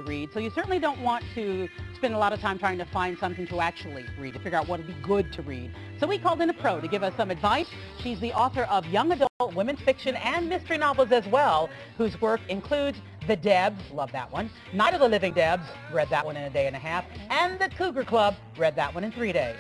to read, so you certainly don't want to spend a lot of time trying to find something to actually read, to figure out what would be good to read. So we called in a pro to give us some advice. She's the author of young adult women's fiction and mystery novels as well, whose work includes The Debs, love that one, Night of the Living Debs, read that one in a day and a half, and The Cougar Club, read that one in 3 days.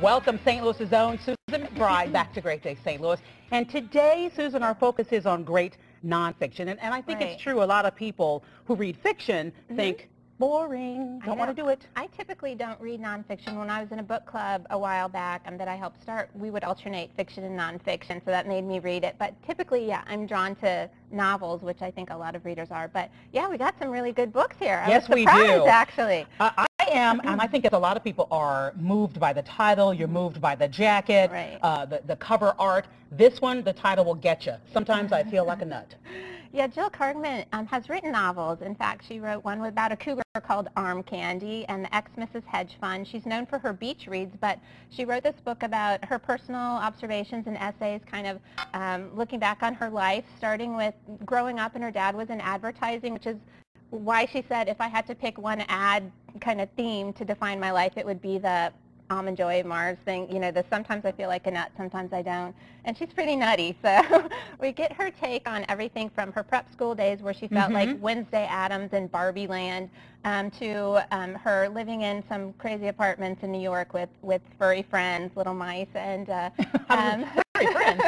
Welcome St. Louis's own Susan McBride back to Great Day St. Louis. And today, Susan, our focus is on great nonfiction. And I think it's true, a lot of people who read fiction think, boring, don't want to do it. I typically don't read nonfiction. When I was in a book club a while back that I helped start, we would alternate fiction and nonfiction, so that made me read it. But typically, yeah, I'm drawn to novels, which I think a lot of readers are. But yeah, we got some really good books here. Yes, we do. I was surprised, actually. I am, and I think that a lot of people are moved by the title, you're moved by the jacket, the cover art. This one, the title will get you. Sometimes I feel like a nut. Yeah, Jill Kargman has written novels. In fact, she wrote one about a cougar called Arm Candy and the Ex-Mrs. Hedge Fund. She's known for her beach reads, but she wrote this book about her personal observations and essays, kind of looking back on her life, starting with growing up, and her dad was in advertising, which is why she said if I had to pick one ad kind of theme to define my life, it would be the Almond Joy Mars thing, you know, the sometimes I feel like a nut, sometimes I don't. And she's pretty nutty, so we get her take on everything from her prep school days where she felt like Wednesday Addams in Barbie Land to her living in some crazy apartments in New York with furry friends, little mice, and furry friends.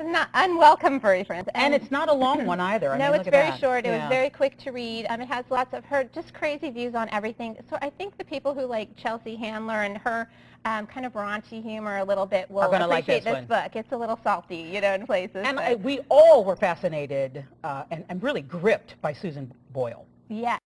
Not unwelcome furry friends. And it's not a long one either. I no, mean, it's very short. It was very quick to read. It has lots of her just crazy views on everything. So I think the people who like Chelsea Handler and her kind of raunchy humor a little bit will appreciate this book. It's a little salty, you know, in places. And we all were fascinated and really gripped by Susan Boyle. Yeah.